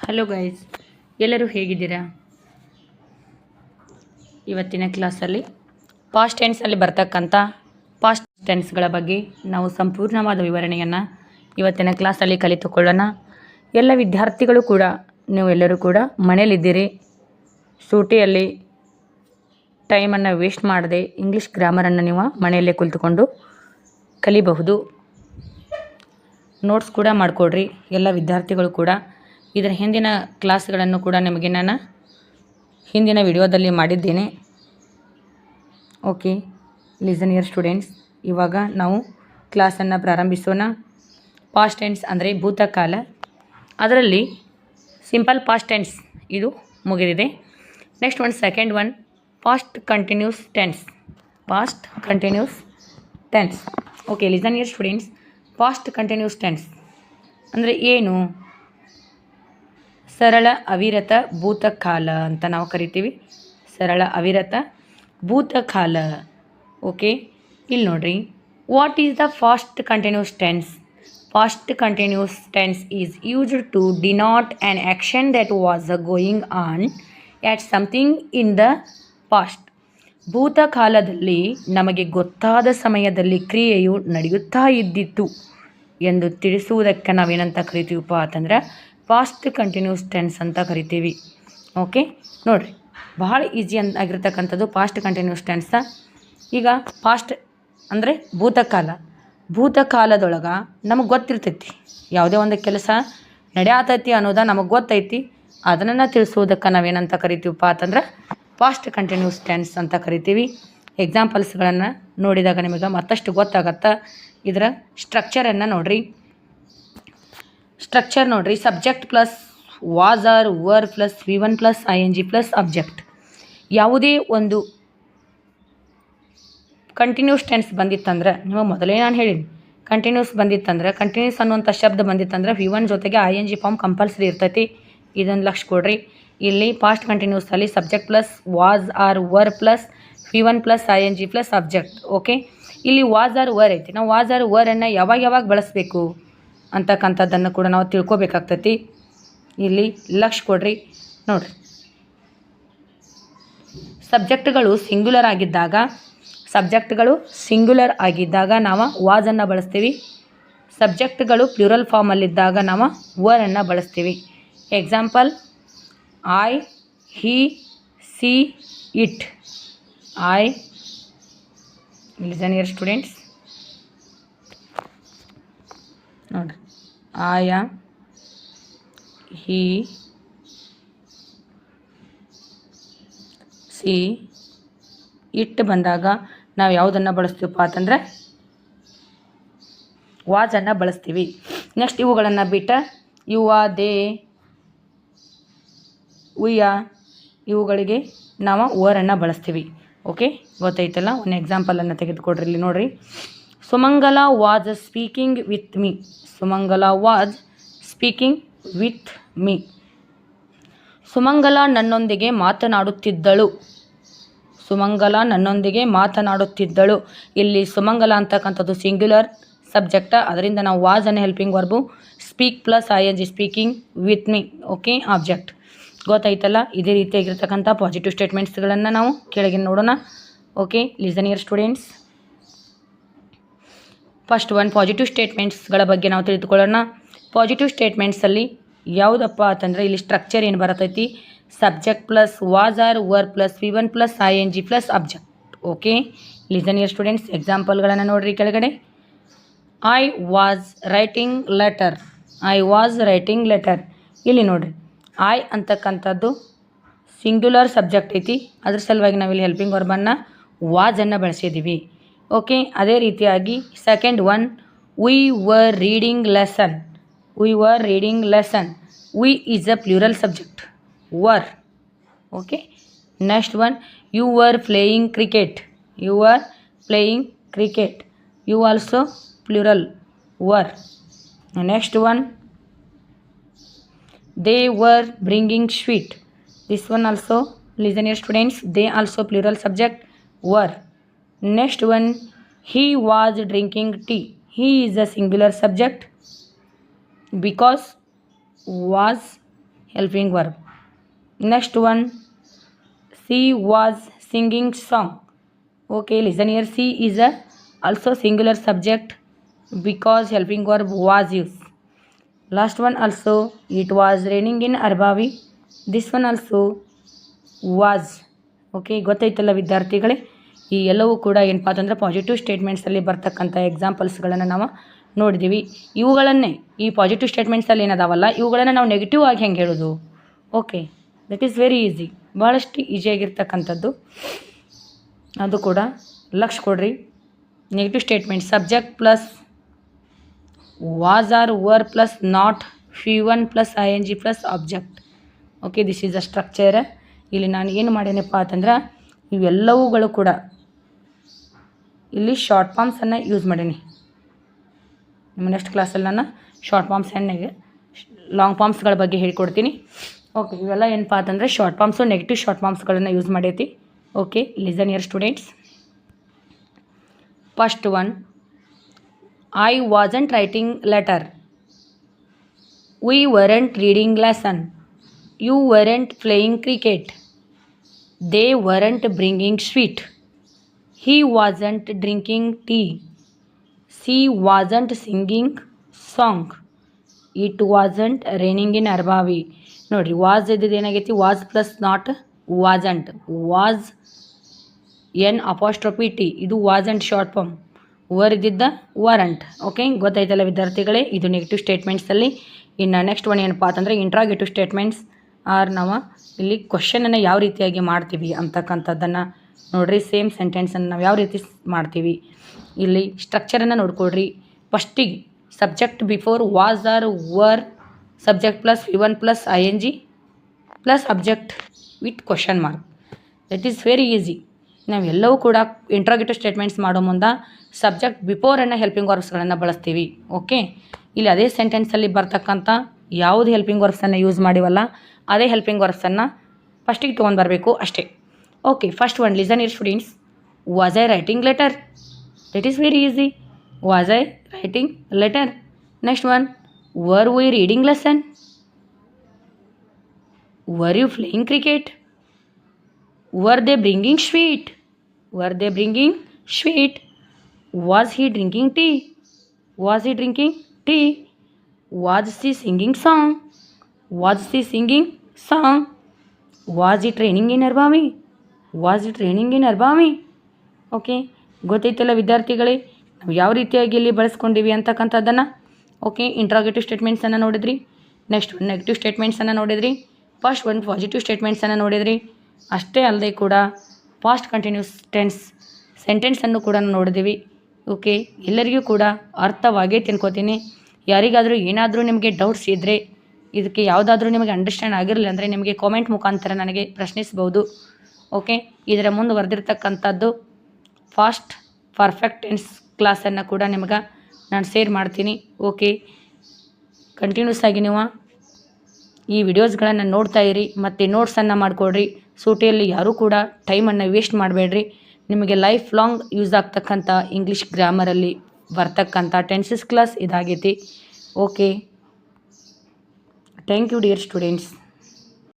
Hello guys, ಎಲ್ಲರೂ ಹೇಗಿದ್ದೀರಾ? ಇವತ್ತಿನ ಕ್ಲಾಸಲ್ಲಿ ಪಾಸ್ಟ್ ಟೆನ್ಸಲ್ಲಿ ಬರ್ತಕ್ಕಂಥ ಪಾಸ್ಟ್ ಟೆನ್ಸ್ಗಳ ಬಗ್ಗೆ ನಾವು ಸಂಪೂರ್ಣವಾದ ವಿವರಣೆಯನ್ನು ಇವತ್ತಿನ ಕ್ಲಾಸಲ್ಲಿ ಕಲಿತುಕೊಳ್ಳೋಣ. ಎಲ್ಲ ವಿದ್ಯಾರ್ಥಿಗಳು ಕೂಡ ನೀವೆಲ್ಲರೂ ಕೂಡ ಮನೆಯಲ್ಲಿದ್ದೀರಿ. ಸೂಟಿಯಲ್ಲಿ ಟೈಮನ್ನು ವೇಸ್ಟ್ ಮಾಡದೆ ಇಂಗ್ಲೀಷ್ ಗ್ರಾಮರನ್ನು ನೀವು ಮನೆಯಲ್ಲೇ ಕುಳಿತುಕೊಂಡು ಕಲಿಬಹುದು. ನೋಟ್ಸ್ ಕೂಡ ಮಾಡಿಕೊಡ್ರಿ ಎಲ್ಲ ವಿದ್ಯಾರ್ಥಿಗಳು ಕೂಡ. ಇದರ ಹಿಂದಿನ ಕ್ಲಾಸ್ಗಳನ್ನು ಕೂಡ ನಿಮಗೆ ನಾನು ಹಿಂದಿನ ವಿಡಿಯೋದಲ್ಲಿ ಮಾಡಿದ್ದೇನೆ. Okay, listen here students. ಇವಾಗ ನಾವು ಕ್ಲಾಸನ್ನು ಪ್ರಾರಂಭಿಸೋಣ. ಪಾಸ್ಟ್ ಟೆನ್ಸ್ ಅಂದರೆ ಭೂತಕಾಲ. ಅದರಲ್ಲಿ ಸಿಂಪಲ್ ಪಾಸ್ಟ್ ಟೆನ್ಸ್ ಇದು ಮುಗಿದಿದೆ. Next one second one past continuous tense. Past continuous tense. Okay, listen here students. Past continuous tense ಅಂದರೆ ಏನು? ಸರಳ ಅವಿರತ ಭೂತಕಾಲ ಅಂತ ನಾವು ಕರಿತೀವಿ. ಸರಳ ಅವಿರತ ಭೂತಕಾಲ. ಓಕೆ, ಇಲ್ಲಿ ನೋಡ್ರಿ. What is the fast continuous tense? Fast continuous tense is used to denote an action that was going on at something in the past. ಭೂತಕಾಲದಲ್ಲಿ ನಮಗೆ ಗೊತ್ತಾದ ಸಮಯದಲ್ಲಿ ಕ್ರಿಯೆಯು ನಡೆಯುತ್ತಾ ಇದ್ದಿತ್ತು ಎಂದು ತಿಳಿಸುವುದಕ್ಕೆ ನಾವೇನಂತ ಕರಿತೀವಪ್ಪ ಅಂತಂದ್ರೆ ಪಾಸ್ಟ್ ಕಂಟಿನ್ಯೂಸ್ ಟೆನ್ಸ್ ಅಂತ ಕರಿತೀವಿ. ಓಕೆ, ನೋಡಿರಿ, ಬಹಳ ಈಸಿ ಆಗಿರ್ತಕ್ಕಂಥದ್ದು ಪಾಸ್ಟ್ ಕಂಟಿನ್ಯೂಸ್ ಟೆನ್ಸ. ಈಗ ಪಾಸ್ಟ್ ಅಂದರೆ ಭೂತಕಾಲ. ಭೂತಕಾಲದೊಳಗೆ ನಮಗೆ ಗೊತ್ತಿರ್ತೈತಿ ಯಾವುದೇ ಒಂದು ಕೆಲಸ ನಡೆಯತೈತಿ ಅನ್ನೋದು ನಮಗೆ ಗೊತ್ತೈತಿ. ಅದನ್ನು ತಿಳಿಸೋದಕ್ಕೆ ನಾವೇನಂತ ಕರಿತೀವಪ್ಪ ಅಂತಂದ್ರೆ ಪಾಸ್ಟ್ ಕಂಟಿನ್ಯೂಸ್ ಟೆನ್ಸ್ ಅಂತ ಕರಿತೀವಿ. ಎಕ್ಸಾಂಪಲ್ಸ್ಗಳನ್ನು ನೋಡಿದಾಗ ನಿಮಗೆ ಮತ್ತಷ್ಟು ಗೊತ್ತಾಗತ್ತೆ. ಇದರ ಸ್ಟ್ರಕ್ಚರನ್ನು ನೋಡಿರಿ. ಸ್ಟ್ರಕ್ಚರ್ ನೋಡಿರಿ. Subject plus was or were plus V1 plus ING plus object. ಯಾವುದೇ ಒಂದು ಕಂಟಿನ್ಯೂಸ್ ಟೆನ್ಸ್ ಬಂದಿತ್ತಂದ್ರೆ, ನಿಮಗೆ ಮೊದಲೇ ನಾನು ಹೇಳಿನಿ, ಕಂಟಿನ್ಯೂಸ್ ಬಂದಿತ್ತಂದ್ರೆ, ಕಂಟಿನ್ಯೂಸ್ ಅನ್ನುವಂಥ ಶಬ್ದ ಬಂದಿತ್ತಂದ್ರೆ V1 ಜೊತೆಗೆ ING ಫಾರ್ಮ್ ಕಂಪಲ್ಸರಿ ಇರ್ತೈತಿ. ಇದನ್ನು ಲಕ್ಷ ಕೊಡ್ರಿ. ಇಲ್ಲಿ ಪಾಸ್ಟ್ ಕಂಟಿನ್ಯೂಸಲ್ಲಿ subject plus was or were plus V1 plus ING plus object. Okay, ಇಲ್ಲಿ ವಾಸ್ ಆರ್ ವರ್ ಐತಿ. ನಾವು ವಾಸ್ ಆರ್ ವರನ್ನು ಯಾವಾಗ ಬಳಸಬೇಕು ಅಂತಕ್ಕಂಥದ್ದನ್ನು ಕೂಡ ನಾವು ತಿಳ್ಕೊಬೇಕಾಗ್ತೈತಿ. ಇಲ್ಲಿ ಲಕ್ಷ ಕೊಡ್ರಿ. ನೋಡಿರಿ, ಸಬ್ಜೆಕ್ಟ್ಗಳು ಸಿಂಗ್ಯುಲರ್ ಆಗಿದ್ದಾಗ ನಾವು ವಾಸನ್ನು ಬಳಸ್ತೀವಿ. ಸಬ್ಜೆಕ್ಟ್ಗಳು ಪ್ಲೂರಲ್ ಫಾರ್ಮಲ್ಲಿದ್ದಾಗ ನಾವು ವರನ್ನು ಬಳಸ್ತೀವಿ. Example I, he, C, it. I, listen here students. ನೋಡಿರಿ, ಆಯ, ಹಿ, ಸಿ, ಇಟ್ ಬಂದಾಗ ನಾವು ಯಾವುದನ್ನು ಬಳಸ್ತೀವಪ್ಪ ಅಂತಂದ್ರೆ ವಾಸನ್ನು ಬಳಸ್ತೀವಿ. ನೆಕ್ಸ್ಟ್ ಇವುಗಳನ್ನು ಬಿಟ್ಟ ಯುವ, ದೇ, ಉಯ್ಯ ಇವುಗಳಿಗೆ ನಾವು ವರನ್ನು ಬಳಸ್ತೀವಿ. ಓಕೆ, ಗೊತ್ತೈತಲ್ಲ. ಒಂದು ಎಕ್ಸಾಂಪಲನ್ನು ತೆಗೆದುಕೊಡ್ರಿ. ಇಲ್ಲಿ ನೋಡಿರಿ. Sumangala was speaking with me. Sumangala was speaking with me. Sumangala ನನ್ನೊಂದಿಗೆ ಮಾತನಾಡುತ್ತಿದ್ದಳು. ಸುಮಂಗಲ ನನ್ನೊಂದಿಗೆ ಮಾತನಾಡುತ್ತಿದ್ದಳು. ಇಲ್ಲಿ ಸುಮಂಗಲ ಅಂತಕ್ಕಂಥದ್ದು ಸಿಂಗ್ಯುಲರ್ ಸಬ್ಜೆಕ್ಟ. ಅದರಿಂದ ನಾವು ವಾಸ್ ಅನ್ನು helping verb, speak plus ING speaking with me. Okay, object. ಗೊತ್ತಾಯ್ತಲ್ಲ. ಇದೇ ರೀತಿಯಾಗಿರ್ತಕ್ಕಂಥ ಪಾಸಿಟಿವ್ ಸ್ಟೇಟ್ಮೆಂಟ್ಸ್ಗಳನ್ನು ನಾವು ಕೆಳಗೆ ನೋಡೋಣ. Okay, listen here students. First one positive ಸ್ಟೇಟ್ಮೆಂಟ್ಸ್ಗಳ ಬಗ್ಗೆ ನಾವು ತಿಳಿದುಕೊಳ್ಳೋಣ. ಪಾಸಿಟಿವ್ ಸ್ಟೇಟ್ಮೆಂಟ್ಸಲ್ಲಿ ಯಾವುದಪ್ಪ ಅಂತಂದರೆ ಇಲ್ಲಿ ಸ್ಟ್ರಕ್ಚರ್ ಏನು ಬರತೈತಿ? Subject plus was or were plus V1 plus ING plus object. Okay, listen here students. ಎಕ್ಸಾಂಪಲ್ಗಳನ್ನು ನೋಡಿರಿ ಕೆಳಗಡೆ. I was writing letter. I was writing letter. ಇಲ್ಲಿ ನೋಡಿರಿ, ಐ ಅಂತಕ್ಕಂಥದ್ದು ಸಿಂಗ್ಯುಲರ್ ಸಬ್ಜೆಕ್ಟ್ ಐತಿ. ಅದ್ರ ಸಲುವಾಗಿ ನಾವಿಲ್ಲಿ ಹೆಲ್ಪಿಂಗ್ ವರ್ಬನ್ನು ವಾಸನ್ನು ಬಳಸಿದ್ದೀವಿ. ಓಕೆ, ಅದೇ ರೀತಿಯಾಗಿ second one we were reading lesson. We were reading lesson. We is a plural subject, were. Okay, next one you were playing cricket. You were playing cricket. You also plural, were. Next one they were bringing sweet. This one also, listen here students, they also plural subject, were. Next one, he was drinking tea. He is a singular subject because was helping verb. Next one, she was singing song. Okay, listen here. She is a also singular subject because helping verb was used. Last one also, it was raining in Arbavi. This one also was. Okay, ಗೊತ್ತಾಯ್ತಲ್ಲ ವಿದ್ಯಾರ್ಥಿಗಳೇ. ಈ ಎಲ್ಲವೂ ಕೂಡ ಏನಪ್ಪ ಅಂತಂದರೆ positive ಸ್ಟೇಟ್ಮೆಂಟ್ಸಲ್ಲಿ ಬರ್ತಕ್ಕಂಥ ಎಕ್ಸಾಂಪಲ್ಸ್ಗಳನ್ನು ನಾವು ನೋಡಿದ್ದೀವಿ. ಇವುಗಳನ್ನೇ ಈ ಪಾಸಿಟಿವ್ ಸ್ಟೇಟ್ಮೆಂಟ್ಸಲ್ಲಿ ಏನದಾವಲ್ಲ ಇವುಗಳನ್ನು ನಾವು ನೆಗೆಟಿವ್ ಆಗಿ ಹೆಂಗೆ ಹೇಳೋದು? Okay, that is very easy, ಭಾಳಷ್ಟು ಈಸಿಯಾಗಿರ್ತಕ್ಕಂಥದ್ದು. ಅದು ಕೂಡ ಲಕ್ಷ ಕೊಡ್ರಿ. Negative statement subject plus was or were plus not, V1 plus ing plus object. Okay, this is a structure. ಇಲ್ಲಿ ನಾನು ಏನು ಮಾಡೇನಪ್ಪ ಅಂತಂದ್ರೆ ಇವೆಲ್ಲವುಗಳು ಕೂಡ ಇಲ್ಲಿ ಶಾರ್ಟ್ ಫಾರ್ಮ್ಸನ್ನು ಯೂಸ್ ಮಾಡೀನಿ. ನಿಮ್ಮ ನೆಕ್ಸ್ಟ್ ಕ್ಲಾಸಲ್ಲಿ ನಾನು ಶಾರ್ಟ್ ಫಾರ್ಮ್ಸ್ ಹೆಣ್ಣಿಗೆ ಲಾಂಗ್ ಫಾರ್ಮ್ಸ್ಗಳ ಬಗ್ಗೆ ಹೇಳ್ಕೊಡ್ತೀನಿ. ಓಕೆ, ಇವೆಲ್ಲ ಏನಪ್ಪ ಅಂತಂದರೆ ಶಾರ್ಟ್ ಫಾರ್ಮ್ಸು ನೆಗೆಟಿವ್ ಶಾರ್ಟ್ ಫಾರ್ಮ್ಸ್ಗಳನ್ನು ಯೂಸ್ ಮಾಡೈತಿ. Okay, listen here students. First one, I wasn't writing letter. We weren't reading lesson. You weren't playing cricket. They weren't bringing sweet. He wasn't drinking tea. She wasn't singing song. It wasn't raining in Arbavi. ನೋಡ್ರಿ, was ಇದ್ದಿದ್ದು ಏನಾಗೈತಿ? Was plus not wasn't. Was N apostrophe T, ಇದು wasn't short form. Were ಇದ್ದಿದ್ದ weren't. Okay, ಗೊತ್ತಾಯ್ತಲ್ಲ ವಿದ್ಯಾರ್ಥಿಗಳೇ, ಇದು negative ಸ್ಟೇಟ್ಮೆಂಟ್ಸಲ್ಲಿ. ಇನ್ನು next one ಏನಪ್ಪ ಅಂತಂದರೆ ಇಂಟ್ರಾಗೇಟಿವ್ ಸ್ಟೇಟ್ಮೆಂಟ್ಸ್ ಆರ್ ನಾವು ಇಲ್ಲಿ ಕ್ವಶನನ್ನು ಯಾವ ರೀತಿಯಾಗಿ ಮಾಡ್ತೀವಿ ಅಂತಕ್ಕಂಥದ್ದನ್ನು ನೋಡಿರಿ. ಸೇಮ್ ಸೆಂಟೆನ್ಸನ್ನು ನಾವು ಯಾವ ರೀತಿ ಮಾಡ್ತೀವಿ ಇಲ್ಲಿ ಸ್ಟ್ರಕ್ಚರನ್ನು ನೋಡ್ಕೊಡ್ರಿ. ಫಸ್ಟಿಗೆ subject before was or were, subject plus V1 plus ing plus object with question mark. That is very easy. ನಾವೆಲ್ಲವೂ ಕೂಡ ಇಂಟ್ರಾಗೇಟಿವ್ ಸ್ಟೇಟ್ಮೆಂಟ್ಸ್ ಮಾಡೋ ಮುಂದೆ ಸಬ್ಜೆಕ್ಟ್ ಬಿಫೋರನ್ನು ಹೆಲ್ಪಿಂಗ್ ವರ್ಬ್ಸ್ಗಳನ್ನು ಬಳಸ್ತೀವಿ. ಓಕೆ, ಇಲ್ಲಿ ಅದೇ ಸೆಂಟೆನ್ಸಲ್ಲಿ ಬರ್ತಕ್ಕಂಥ ಯಾವುದು ಹೆಲ್ಪಿಂಗ್ ವರ್ಬ್ಸನ್ನು ಯೂಸ್ ಮಾಡಿವಲ್ಲ ಅದೇ ಹೆಲ್ಪಿಂಗ್ ವರ್ಬ್ಸನ್ನು ಫಸ್ಟಿಗೆ ತೊಗೊಂಡು ಬರಬೇಕು ಅಷ್ಟೇ. Okay, first one, listen here students. Was I writing letter? That is very easy. Was I writing letter. Next one, were we reading lesson? Were you playing cricket? Were they bringing sweet? Were they bringing sweet? Was he drinking tea? Was he drinking tea? Was she singing song? Was she singing song? Was it raining in Arbavi? Was it raining in Arbavi? Okay, ಗೊತ್ತೈತಲ್ಲ ವಿದ್ಯಾರ್ಥಿಗಳೇ ನಾವು ಯಾವ ರೀತಿಯಾಗಿ ಇಲ್ಲಿ ಬಳಸ್ಕೊಂಡಿವಿ ಅಂತಕ್ಕಂಥದ್ದನ್ನು. Okay, interrogative ಸ್ಟೇಟ್ಮೆಂಟ್ಸನ್ನು ನೋಡಿದ್ರಿ. Next one negative ಸ್ಟೇಟ್ಮೆಂಟ್ಸನ್ನು ನೋಡಿದ್ರಿ. First one positive ಸ್ಟೇಟ್ಮೆಂಟ್ಸನ್ನು ನೋಡಿದ್ರಿ. ಅಷ್ಟೇ ಅಲ್ಲದೆ ಕೂಡ ಪಾಸ್ಟ್ ಕಂಟಿನ್ಯೂಸ್ ಟೆನ್ಸ್ ಸೆಂಟೆನ್ಸನ್ನು ಕೂಡ ನೋಡಿದ್ದೀವಿ. ಓಕೆ, ಎಲ್ಲರಿಗೂ ಕೂಡ ಅರ್ಥವಾಗೇ ತಿನ್ಕೋತೀನಿ. ಯಾರಿಗಾದರೂ ಏನಾದರೂ ನಿಮಗೆ ಡೌಟ್ಸ್ ಇದ್ದರೆ, ಇದಕ್ಕೆ ಯಾವುದಾದ್ರೂ ನಿಮಗೆ ಅಂಡರ್ಸ್ಟ್ಯಾಂಡ್ ಆಗಿರಲಿಲ್ಲ ಅಂದರೆ ನಿಮಗೆ ಕಾಮೆಂಟ್ ಮುಖಾಂತರ ನನಗೆ ಪ್ರಶ್ನಿಸ್ಬೋದು. ಓಕೆ, ಇದರ ಮುಂದುವರೆದಿರ್ತಕ್ಕಂಥದ್ದು ಫಾಸ್ಟ್ ಪರ್ಫೆಕ್ಟ್ ಟೆನ್ಸ್ ಕ್ಲಾಸನ್ನು ಕೂಡ ನಿಮಗೆ ನಾನು ಶೇರ್ ಮಾಡ್ತೀನಿ. ಓಕೆ, ಕಂಟಿನ್ಯೂಸ್ ಆಗಿ ನೀವು ಈ ವಿಡಿಯೋಸ್ಗಳನ್ನು ನೋಡ್ತಾ ಇರಿ ಮತ್ತು ನೋಟ್ಸನ್ನು ಮಾಡಿಕೊಡ್ರಿ. ಸೂಟಿಯಲ್ಲಿ ಯಾರೂ ಕೂಡ ಟೈಮನ್ನು ವೇಸ್ಟ್ ಮಾಡಬೇಡ್ರಿ. ನಿಮಗೆ ಲೈಫ್ ಲಾಂಗ್ ಯೂಸ್ ಆಗ್ತಕ್ಕಂಥ ಇಂಗ್ಲೀಷ್ ಗ್ರಾಮರಲ್ಲಿ ಬರ್ತಕ್ಕಂಥ ಟೆನ್ಸಸ್ ಕ್ಲಾಸ್ ಇದಾಗೈತಿ. Okay, thank you dear students.